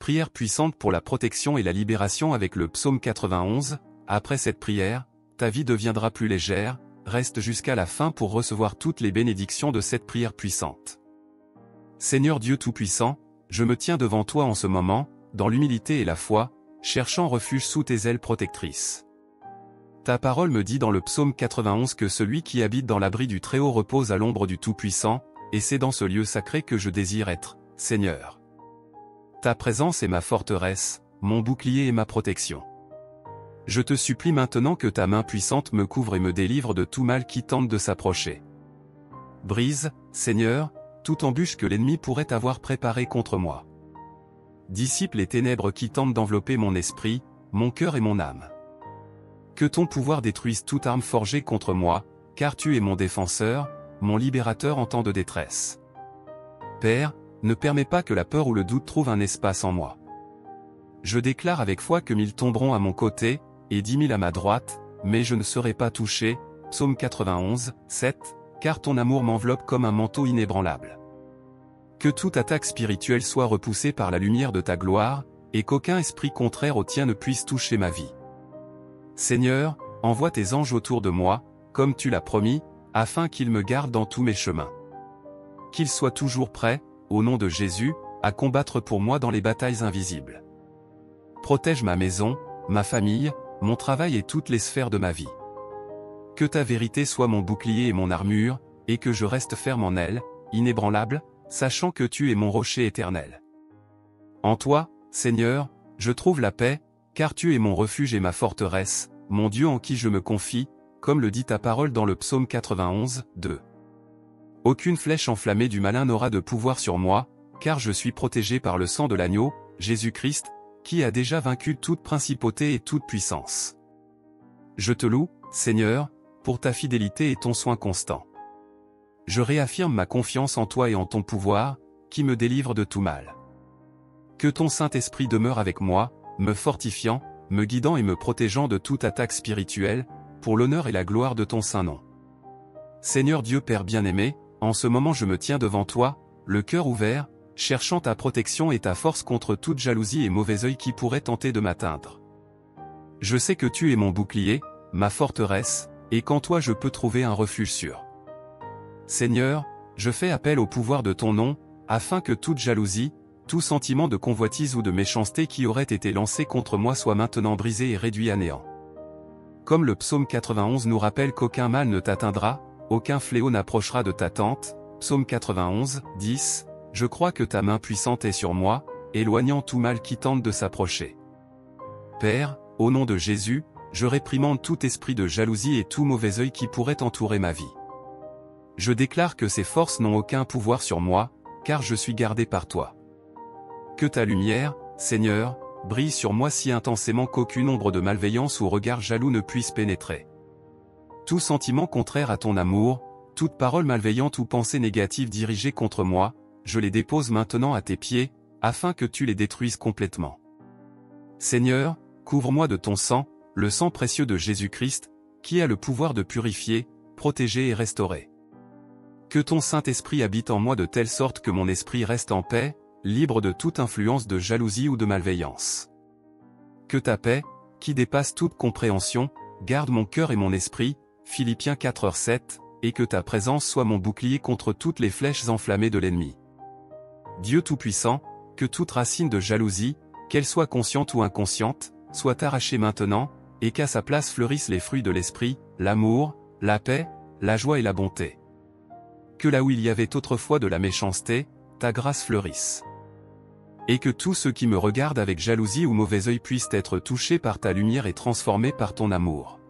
Prière puissante pour la protection et la libération avec le psaume 91. Après cette prière, ta vie deviendra plus légère, reste jusqu'à la fin pour recevoir toutes les bénédictions de cette prière puissante. Seigneur Dieu Tout-Puissant, je me tiens devant toi en ce moment, dans l'humilité et la foi, cherchant refuge sous tes ailes protectrices. Ta parole me dit dans le psaume 91 que celui qui habite dans l'abri du Très-Haut repose à l'ombre du Tout-Puissant, et c'est dans ce lieu sacré que je désire être, Seigneur. Ta présence est ma forteresse, mon bouclier et ma protection. Je te supplie maintenant que ta main puissante me couvre et me délivre de tout mal qui tente de s'approcher. Brise, Seigneur, toute embûche que l'ennemi pourrait avoir préparée contre moi. Dissipe les ténèbres qui tentent d'envelopper mon esprit, mon cœur et mon âme. Que ton pouvoir détruise toute arme forgée contre moi, car tu es mon défenseur, mon libérateur en temps de détresse. Père, ne permets pas que la peur ou le doute trouve un espace en moi. Je déclare avec foi que 1000 tomberont à mon côté, et 10 000 à ma droite, mais je ne serai pas touché. Psaume 91, 7, car ton amour m'enveloppe comme un manteau inébranlable. Que toute attaque spirituelle soit repoussée par la lumière de ta gloire, et qu'aucun esprit contraire au tien ne puisse toucher ma vie. Seigneur, envoie tes anges autour de moi, comme tu l'as promis, afin qu'ils me gardent dans tous mes chemins. Qu'ils soient toujours prêts, au nom de Jésus, à combattre pour moi dans les batailles invisibles. Protège ma maison, ma famille, mon travail et toutes les sphères de ma vie. Que ta vérité soit mon bouclier et mon armure, et que je reste ferme en elle, inébranlable, sachant que tu es mon rocher éternel. En toi, Seigneur, je trouve la paix, car tu es mon refuge et ma forteresse, mon Dieu en qui je me confie, comme le dit ta parole dans le psaume 91, 2. Aucune flèche enflammée du malin n'aura de pouvoir sur moi, car je suis protégé par le sang de l'agneau, Jésus-Christ, qui a déjà vaincu toute principauté et toute puissance. Je te loue, Seigneur, pour ta fidélité et ton soin constant. Je réaffirme ma confiance en toi et en ton pouvoir, qui me délivre de tout mal. Que ton Saint-Esprit demeure avec moi, me fortifiant, me guidant et me protégeant de toute attaque spirituelle, pour l'honneur et la gloire de ton saint nom. Seigneur Dieu Père bien-aimé, en ce moment je me tiens devant toi, le cœur ouvert, cherchant ta protection et ta force contre toute jalousie et mauvais œil qui pourrait tenter de m'atteindre. Je sais que tu es mon bouclier, ma forteresse, et qu'en toi je peux trouver un refuge sûr. Seigneur, je fais appel au pouvoir de ton nom, afin que toute jalousie, tout sentiment de convoitise ou de méchanceté qui aurait été lancé contre moi soit maintenant brisé et réduit à néant. Comme le psaume 91 nous rappelle qu'aucun mal ne t'atteindra, aucun fléau n'approchera de ta tente, psaume 91, 10, je crois que ta main puissante est sur moi, éloignant tout mal qui tente de s'approcher. Père, au nom de Jésus, je réprimande tout esprit de jalousie et tout mauvais œil qui pourrait entourer ma vie. Je déclare que ces forces n'ont aucun pouvoir sur moi, car je suis gardé par toi. Que ta lumière, Seigneur, brille sur moi si intensément qu'aucune ombre de malveillance ou regard jaloux ne puisse pénétrer. Tout sentiment contraire à ton amour, toute parole malveillante ou pensée négative dirigée contre moi, je les dépose maintenant à tes pieds, afin que tu les détruises complètement. Seigneur, couvre-moi de ton sang, le sang précieux de Jésus-Christ, qui a le pouvoir de purifier, protéger et restaurer. Que ton Saint-Esprit habite en moi de telle sorte que mon esprit reste en paix, libre de toute influence de jalousie ou de malveillance. Que ta paix, qui dépasse toute compréhension, garde mon cœur et mon esprit, Philippiens 4:7, et que ta présence soit mon bouclier contre toutes les flèches enflammées de l'ennemi. Dieu Tout-Puissant, que toute racine de jalousie, qu'elle soit consciente ou inconsciente, soit arrachée maintenant, et qu'à sa place fleurissent les fruits de l'esprit, l'amour, la paix, la joie et la bonté. Que là où il y avait autrefois de la méchanceté, ta grâce fleurisse. Et que tous ceux qui me regardent avec jalousie ou mauvais œil puissent être touchés par ta lumière et transformés par ton amour.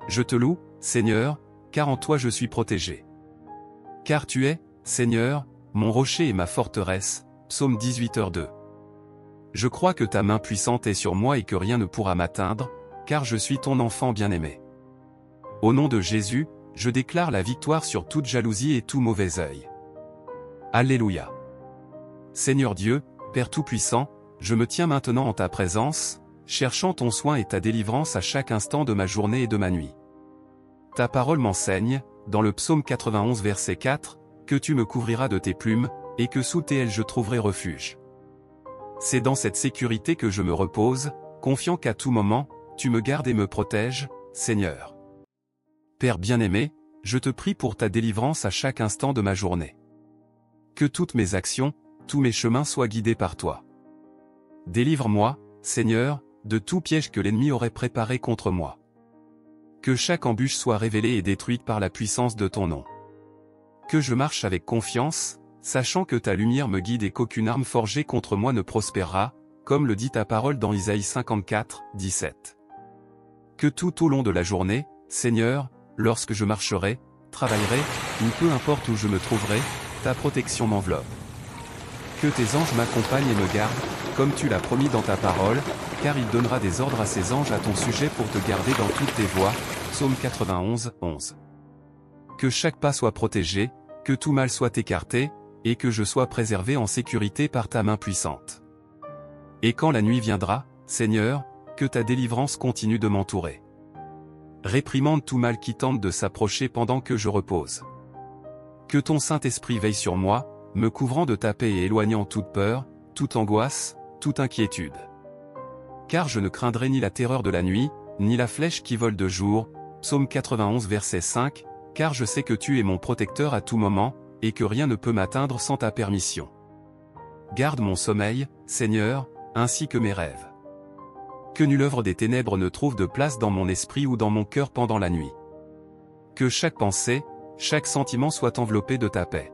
Je te loue, Seigneur, car en toi je suis protégé. Car tu es, Seigneur, mon rocher et ma forteresse, psaume 18:2. Je crois que ta main puissante est sur moi et que rien ne pourra m'atteindre, car je suis ton enfant bien-aimé. Au nom de Jésus, je déclare la victoire sur toute jalousie et tout mauvais œil. Alléluia. Seigneur Dieu, Père Tout-Puissant, je me tiens maintenant en ta présence, cherchant ton soin et ta délivrance à chaque instant de ma journée et de ma nuit. Ta parole m'enseigne, dans le psaume 91 verset 4, que tu me couvriras de tes plumes, et que sous tes ailes je trouverai refuge. C'est dans cette sécurité que je me repose, confiant qu'à tout moment, tu me gardes et me protèges, Seigneur. Père bien-aimé, je te prie pour ta délivrance à chaque instant de ma journée. Que toutes mes actions, tous mes chemins soient guidés par toi. Délivre-moi, Seigneur, de tout piège que l'ennemi aurait préparé contre moi. Que chaque embûche soit révélée et détruite par la puissance de ton nom. Que je marche avec confiance, sachant que ta lumière me guide et qu'aucune arme forgée contre moi ne prospérera, comme le dit ta parole dans Isaïe 54, 17. Que tout au long de la journée, Seigneur, lorsque je marcherai, travaillerai, ou peu importe où je me trouverai, ta protection m'enveloppe. Que tes anges m'accompagnent et me gardent, comme tu l'as promis dans ta parole, car il donnera des ordres à ses anges à ton sujet pour te garder dans toutes tes voies. Psaume 91, 11. Que chaque pas soit protégé, que tout mal soit écarté, et que je sois préservé en sécurité par ta main puissante. Et quand la nuit viendra, Seigneur, que ta délivrance continue de m'entourer. Réprimande tout mal qui tente de s'approcher pendant que je repose. Que ton Saint-Esprit veille sur moi, me couvrant de ta paix et éloignant toute peur, toute angoisse, toute inquiétude. Car je ne craindrai ni la terreur de la nuit, ni la flèche qui vole de jour, Psaume 91 verset 5, car je sais que tu es mon protecteur à tout moment, et que rien ne peut m'atteindre sans ta permission. Garde mon sommeil, Seigneur, ainsi que mes rêves. Que nulle œuvre des ténèbres ne trouve de place dans mon esprit ou dans mon cœur pendant la nuit. Que chaque pensée, chaque sentiment soit enveloppé de ta paix.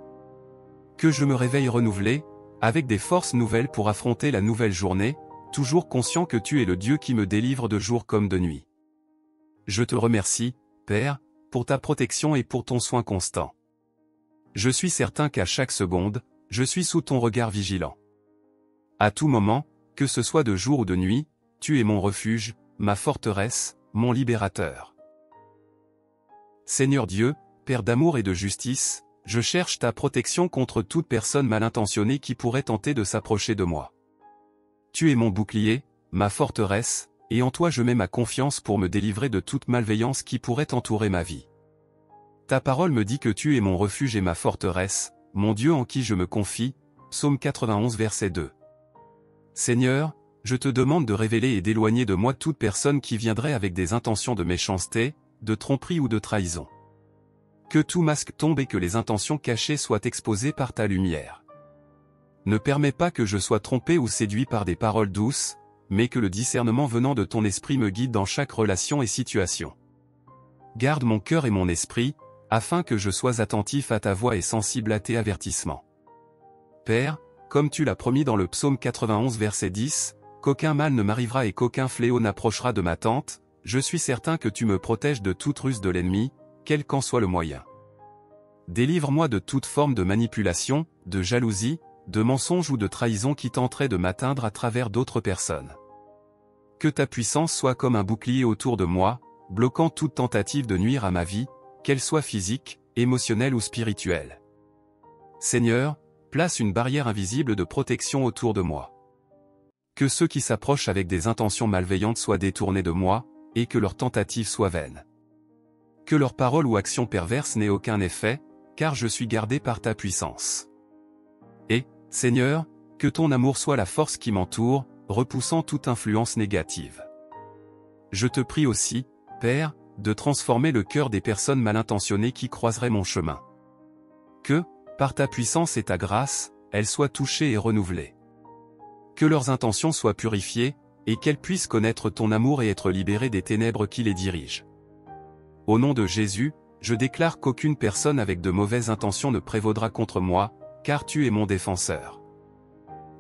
Que je me réveille renouvelé, avec des forces nouvelles pour affronter la nouvelle journée, toujours conscient que tu es le Dieu qui me délivre de jour comme de nuit. Je te remercie, Père, pour ta protection et pour ton soin constant. Je suis certain qu'à chaque seconde, je suis sous ton regard vigilant. À tout moment, que ce soit de jour ou de nuit, tu es mon refuge, ma forteresse, mon libérateur. Seigneur Dieu, Père d'amour et de justice, je cherche ta protection contre toute personne mal intentionnée qui pourrait tenter de s'approcher de moi. Tu es mon bouclier, ma forteresse, et en toi je mets ma confiance pour me délivrer de toute malveillance qui pourrait entourer ma vie. Ta parole me dit que tu es mon refuge et ma forteresse, mon Dieu en qui je me confie, Psaume 91 verset 2. Seigneur, je te demande de révéler et d'éloigner de moi toute personne qui viendrait avec des intentions de méchanceté, de tromperie ou de trahison. Que tout masque tombe et que les intentions cachées soient exposées par ta lumière. Ne permets pas que je sois trompé ou séduit par des paroles douces, mais que le discernement venant de ton esprit me guide dans chaque relation et situation. Garde mon cœur et mon esprit, afin que je sois attentif à ta voix et sensible à tes avertissements. Père, comme tu l'as promis dans le psaume 91 verset 10, qu'aucun mal ne m'arrivera et qu'aucun fléau n'approchera de ma tente, je suis certain que tu me protèges de toute ruse de l'ennemi, quel qu'en soit le moyen. Délivre-moi de toute forme de manipulation, de jalousie, de mensonge ou de trahison qui tenterait de m'atteindre à travers d'autres personnes. Que ta puissance soit comme un bouclier autour de moi, bloquant toute tentative de nuire à ma vie, qu'elle soit physique, émotionnelle ou spirituelle. Seigneur, place une barrière invisible de protection autour de moi. Que ceux qui s'approchent avec des intentions malveillantes soient détournés de moi, et que leurs tentatives soient vaines. Que leurs paroles ou actions perverses n'aient aucun effet, car je suis gardé par ta puissance. Et, Seigneur, que ton amour soit la force qui m'entoure, repoussant toute influence négative. Je te prie aussi, Père, de transformer le cœur des personnes mal intentionnées qui croiseraient mon chemin. Que, par ta puissance et ta grâce, elles soient touchées et renouvelées. Que leurs intentions soient purifiées, et qu'elles puissent connaître ton amour et être libérées des ténèbres qui les dirigent. Au nom de Jésus, je déclare qu'aucune personne avec de mauvaises intentions ne prévaudra contre moi, car tu es mon défenseur.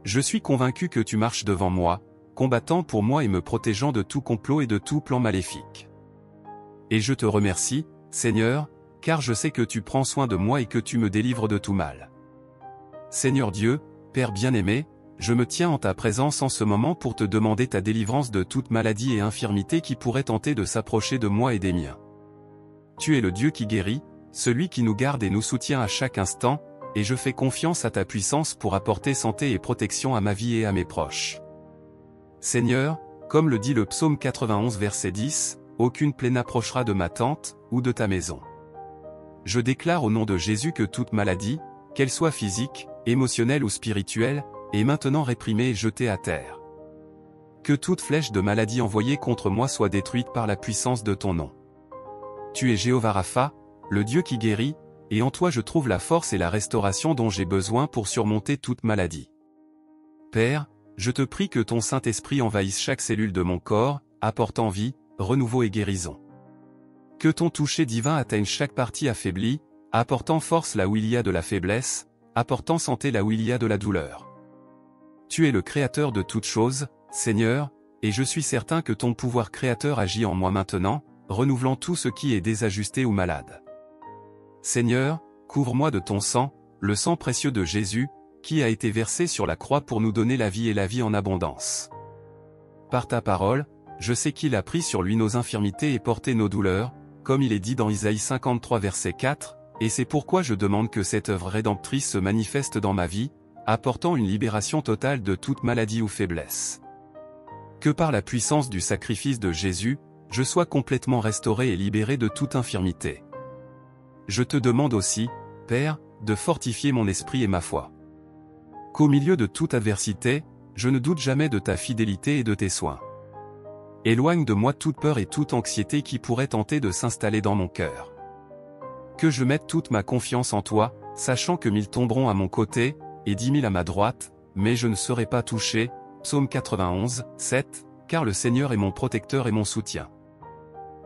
Je suis convaincu que tu marches devant moi, combattant pour moi et me protégeant de tout complot et de tout plan maléfique. Et je te remercie, Seigneur, car je sais que tu prends soin de moi et que tu me délivres de tout mal. Seigneur Dieu, Père bien-aimé, je me tiens en ta présence en ce moment pour te demander ta délivrance de toute maladie et infirmité qui pourrait tenter de s'approcher de moi et des miens. Tu es le Dieu qui guérit, celui qui nous garde et nous soutient à chaque instant, et je fais confiance à ta puissance pour apporter santé et protection à ma vie et à mes proches. Seigneur, comme le dit le psaume 91 verset 10, aucune plaie n'approchera de ma tente, ou de ta maison. Je déclare au nom de Jésus que toute maladie, qu'elle soit physique, émotionnelle ou spirituelle, est maintenant réprimée et jetée à terre. Que toute flèche de maladie envoyée contre moi soit détruite par la puissance de ton nom. Tu es Jéhovah Rapha, le Dieu qui guérit, et en toi je trouve la force et la restauration dont j'ai besoin pour surmonter toute maladie. Père, je te prie que ton Saint-Esprit envahisse chaque cellule de mon corps, apportant vie, renouveau et guérison. Que ton toucher divin atteigne chaque partie affaiblie, apportant force là où il y a de la faiblesse, apportant santé là où il y a de la douleur. Tu es le Créateur de toutes choses, Seigneur, et je suis certain que ton pouvoir créateur agit en moi maintenant, renouvelant tout ce qui est désajusté ou malade. Seigneur, couvre-moi de ton sang, le sang précieux de Jésus, qui a été versé sur la croix pour nous donner la vie et la vie en abondance. Par ta parole, je sais qu'il a pris sur lui nos infirmités et porté nos douleurs, comme il est dit dans Isaïe 53 verset 4, et c'est pourquoi je demande que cette œuvre rédemptrice se manifeste dans ma vie, apportant une libération totale de toute maladie ou faiblesse. Que par la puissance du sacrifice de Jésus, je sois complètement restauré et libéré de toute infirmité. Je te demande aussi, Père, de fortifier mon esprit et ma foi. Qu'au milieu de toute adversité, je ne doute jamais de ta fidélité et de tes soins. Éloigne de moi toute peur et toute anxiété qui pourrait tenter de s'installer dans mon cœur. Que je mette toute ma confiance en toi, sachant que 1000 tomberont à mon côté, et 10 000 à ma droite, mais je ne serai pas touché. Psaume 91, 7, car le Seigneur est mon protecteur et mon soutien.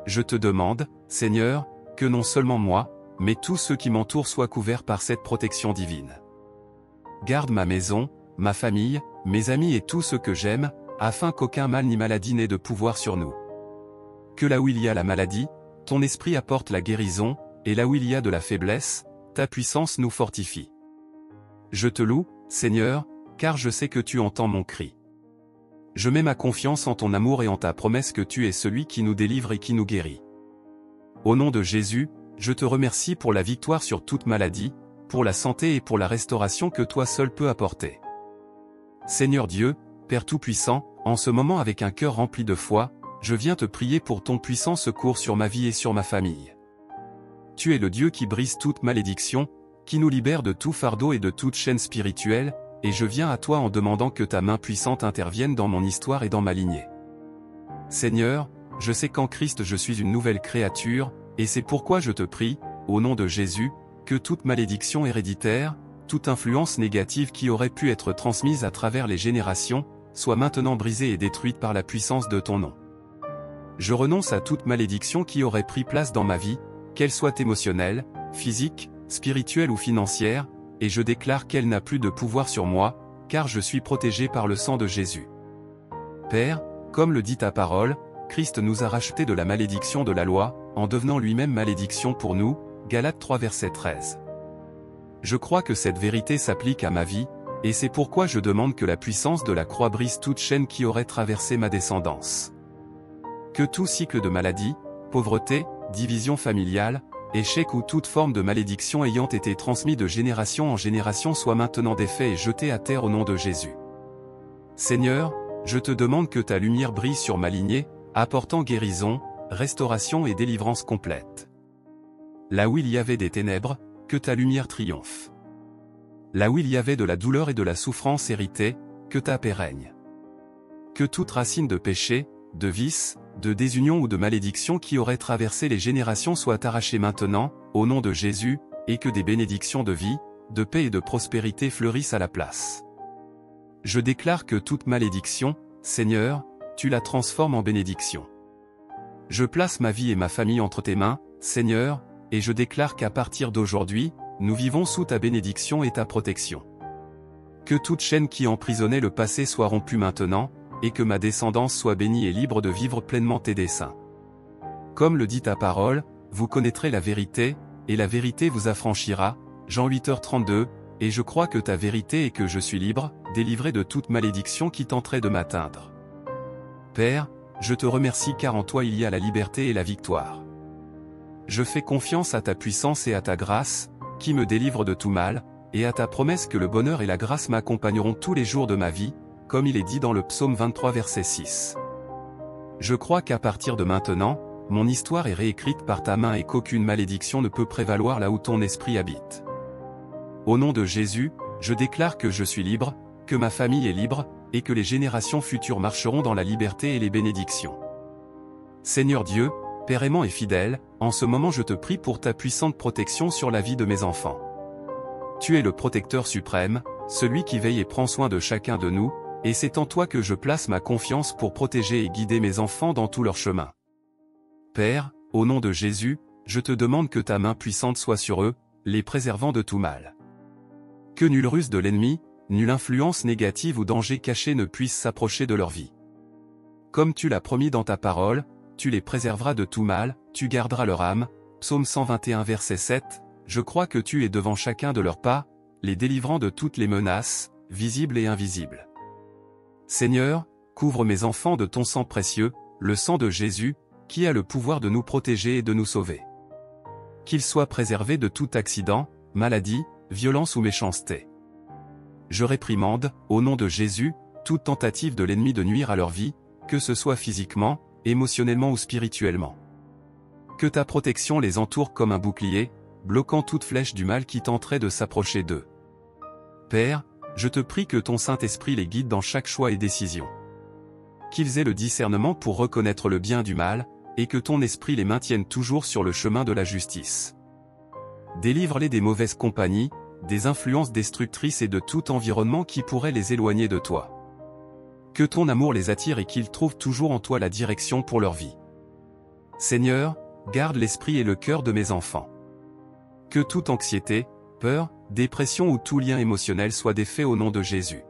Je te demande, Seigneur, que non seulement moi, mais tous ceux qui m'entourent soient couverts par cette protection divine. Garde ma maison, ma famille, mes amis et tous ceux que j'aime, afin qu'aucun mal ni maladie n'ait de pouvoir sur nous. Que là où il y a la maladie, ton esprit apporte la guérison, et là où il y a de la faiblesse, ta puissance nous fortifie. Je te loue, Seigneur, car je sais que tu entends mon cri. Je mets ma confiance en ton amour et en ta promesse que tu es celui qui nous délivre et qui nous guérit. Au nom de Jésus, je te remercie pour la victoire sur toute maladie, pour la santé et pour la restauration que toi seul peux apporter. Seigneur Dieu, Père Tout-Puissant, en ce moment avec un cœur rempli de foi, je viens te prier pour ton puissant secours sur ma vie et sur ma famille. Tu es le Dieu qui brise toute malédiction, qui nous libère de tout fardeau et de toute chaîne spirituelle, et je viens à toi en demandant que ta main puissante intervienne dans mon histoire et dans ma lignée. Seigneur, je sais qu'en Christ je suis une nouvelle créature, et c'est pourquoi je te prie, au nom de Jésus, que toute malédiction héréditaire, toute influence négative qui aurait pu être transmise à travers les générations, soit maintenant brisée et détruite par la puissance de ton nom. Je renonce à toute malédiction qui aurait pris place dans ma vie, qu'elle soit émotionnelle, physique, spirituelle ou financière, et je déclare qu'elle n'a plus de pouvoir sur moi, car je suis protégé par le sang de Jésus. Père, comme le dit ta parole, Christ nous a rachetés de la malédiction de la loi, en devenant lui-même malédiction pour nous, Galates 3 verset 13. Je crois que cette vérité s'applique à ma vie, et c'est pourquoi je demande que la puissance de la croix brise toute chaîne qui aurait traversé ma descendance. Que tout cycle de maladie, pauvreté, division familiale, échec ou toute forme de malédiction ayant été transmis de génération en génération soit maintenant défait et jeté à terre au nom de Jésus. Seigneur, je te demande que ta lumière brille sur ma lignée, apportant guérison, restauration et délivrance complète. Là où il y avait des ténèbres, que ta lumière triomphe. Là où il y avait de la douleur et de la souffrance héritée, que ta paix règne. Que toute racine de péché, de vice, de désunion ou de malédiction qui aurait traversé les générations soit arrachée maintenant, au nom de Jésus, et que des bénédictions de vie, de paix et de prospérité fleurissent à la place. Je déclare que toute malédiction, Seigneur, tu la transformes en bénédiction. Je place ma vie et ma famille entre tes mains, Seigneur, et je déclare qu'à partir d'aujourd'hui, nous vivons sous ta bénédiction et ta protection. Que toute chaîne qui emprisonnait le passé soit rompue maintenant, et que ma descendance soit bénie et libre de vivre pleinement tes desseins. Comme le dit ta parole, vous connaîtrez la vérité, et la vérité vous affranchira, Jean 8h32, et je crois que ta vérité est que je suis libre, délivré de toute malédiction qui tenterait de m'atteindre. Père, je te remercie car en toi il y a la liberté et la victoire. Je fais confiance à ta puissance et à ta grâce, qui me délivre de tout mal, et à ta promesse que le bonheur et la grâce m'accompagneront tous les jours de ma vie, comme il est dit dans le psaume 23 verset 6. Je crois qu'à partir de maintenant, mon histoire est réécrite par ta main et qu'aucune malédiction ne peut prévaloir là où ton esprit habite. Au nom de Jésus, je déclare que je suis libre, que ma famille est libre, et que les générations futures marcheront dans la liberté et les bénédictions. Seigneur Dieu, Père aimant et fidèle, en ce moment je te prie pour ta puissante protection sur la vie de mes enfants. Tu es le protecteur suprême, celui qui veille et prend soin de chacun de nous, et c'est en toi que je place ma confiance pour protéger et guider mes enfants dans tout leur chemin. Père, au nom de Jésus, je te demande que ta main puissante soit sur eux, les préservant de tout mal. Que nulle ruse de l'ennemi, nulle influence négative ou danger caché ne puisse s'approcher de leur vie. Comme tu l'as promis dans ta parole, tu les préserveras de tout mal, tu garderas leur âme. Psaume 121 verset 7, je crois que tu es devant chacun de leurs pas, les délivrant de toutes les menaces, visibles et invisibles. Seigneur, couvre mes enfants de ton sang précieux, le sang de Jésus, qui a le pouvoir de nous protéger et de nous sauver. Qu'ils soient préservés de tout accident, maladie, violence ou méchanceté. Je réprimande, au nom de Jésus, toute tentative de l'ennemi de nuire à leur vie, que ce soit physiquement, émotionnellement ou spirituellement. Que ta protection les entoure comme un bouclier, bloquant toute flèche du mal qui tenterait de s'approcher d'eux. Père, je te prie que ton Saint-Esprit les guide dans chaque choix et décision. Qu'ils aient le discernement pour reconnaître le bien du mal, et que ton esprit les maintienne toujours sur le chemin de la justice. Délivre-les des mauvaises compagnies, des influences destructrices et de tout environnement qui pourrait les éloigner de toi. Que ton amour les attire et qu'ils trouvent toujours en toi la direction pour leur vie. Seigneur, garde l'esprit et le cœur de mes enfants. Que toute anxiété, peur, dépression ou tout lien émotionnel soit défait au nom de Jésus.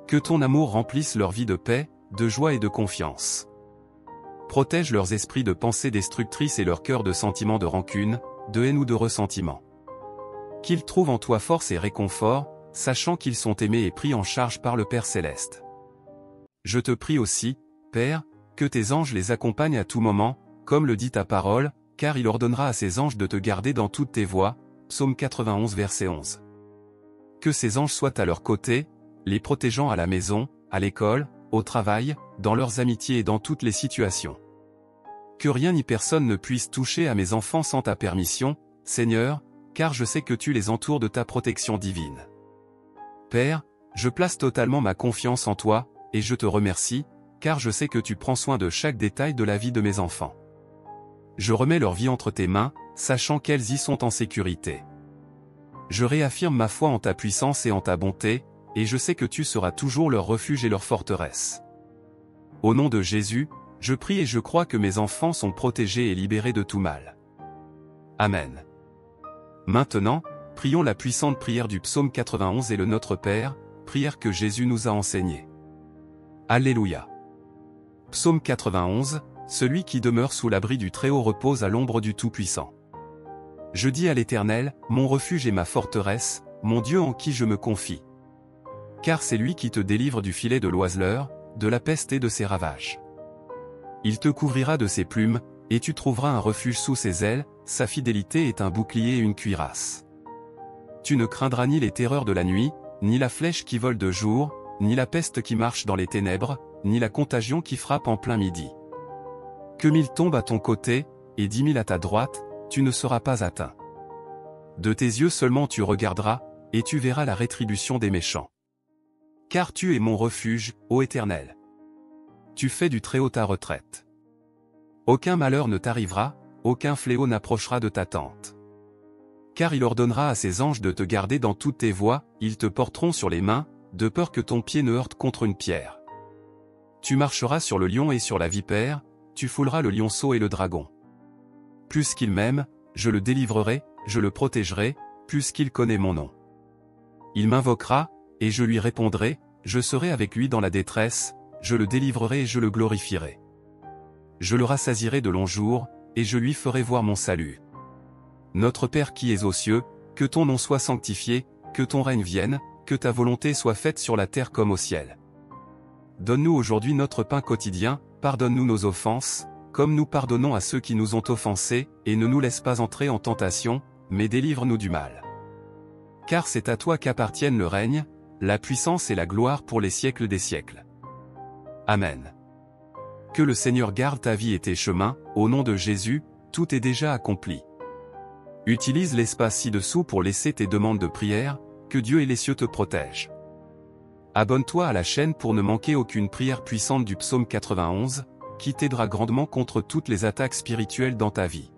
Que ton amour remplisse leur vie de paix, de joie et de confiance. Protège leurs esprits de pensées destructrices et leur cœur de sentiments de rancune, de haine ou de ressentiment. Qu'ils trouvent en toi force et réconfort, sachant qu'ils sont aimés et pris en charge par le Père Céleste. Je te prie aussi, Père, que tes anges les accompagnent à tout moment, comme le dit ta parole, car il ordonnera à ses anges de te garder dans toutes tes voies. Psaume 91 verset 11. Que ces anges soient à leur côté, les protégeant à la maison, à l'école, au travail, dans leurs amitiés et dans toutes les situations. Que rien ni personne ne puisse toucher à mes enfants sans ta permission, Seigneur, car je sais que tu les entoures de ta protection divine. Père, je place totalement ma confiance en toi, et je te remercie, car je sais que tu prends soin de chaque détail de la vie de mes enfants. Je remets leur vie entre tes mains, sachant qu'elles y sont en sécurité. Je réaffirme ma foi en ta puissance et en ta bonté, et je sais que tu seras toujours leur refuge et leur forteresse. Au nom de Jésus, je prie et je crois que mes enfants sont protégés et libérés de tout mal. Amen. Maintenant, prions la puissante prière du psaume 91 et le Notre Père, prière que Jésus nous a enseignée. Alléluia. Psaume 91, celui qui demeure sous l'abri du Très-Haut repose à l'ombre du Tout-Puissant. Je dis à l'Éternel, mon refuge et ma forteresse, mon Dieu en qui je me confie. Car c'est lui qui te délivre du filet de l'oiseleur, de la peste et de ses ravages. Il te couvrira de ses plumes, et tu trouveras un refuge sous ses ailes, sa fidélité est un bouclier et une cuirasse. Tu ne craindras ni les terreurs de la nuit, ni la flèche qui vole de jour, ni la peste qui marche dans les ténèbres, ni la contagion qui frappe en plein midi. Que 1000 tombent à ton côté, et 10 000 à ta droite, tu ne seras pas atteint. De tes yeux seulement tu regarderas, et tu verras la rétribution des méchants. Car tu es mon refuge, ô Éternel. Tu fais du Très-Haut ta retraite. Aucun malheur ne t'arrivera, aucun fléau n'approchera de ta tente. Car il ordonnera à ses anges de te garder dans toutes tes voies, ils te porteront sur les mains, de peur que ton pied ne heurte contre une pierre. Tu marcheras sur le lion et sur la vipère, tu fouleras le lionceau et le dragon. Plus qu'il m'aime, je le délivrerai, je le protégerai, plus qu'il connaît mon nom. Il m'invoquera, et je lui répondrai, je serai avec lui dans la détresse, je le délivrerai et je le glorifierai. Je le rassasierai de longs jours, et je lui ferai voir mon salut. Notre Père qui es aux cieux, que ton nom soit sanctifié, que ton règne vienne, que ta volonté soit faite sur la terre comme au ciel. Donne-nous aujourd'hui notre pain quotidien, pardonne-nous nos offenses, comme nous pardonnons à ceux qui nous ont offensés, et ne nous laisse pas entrer en tentation, mais délivre-nous du mal. Car c'est à toi qu'appartiennent le règne, la puissance et la gloire pour les siècles des siècles. Amen. Que le Seigneur garde ta vie et tes chemins, au nom de Jésus, tout est déjà accompli. Utilise l'espace ci-dessous pour laisser tes demandes de prière, que Dieu et les cieux te protègent. Abonne-toi à la chaîne pour ne manquer aucune prière puissante du psaume 91, qui t'aidera grandement contre toutes les attaques spirituelles dans ta vie.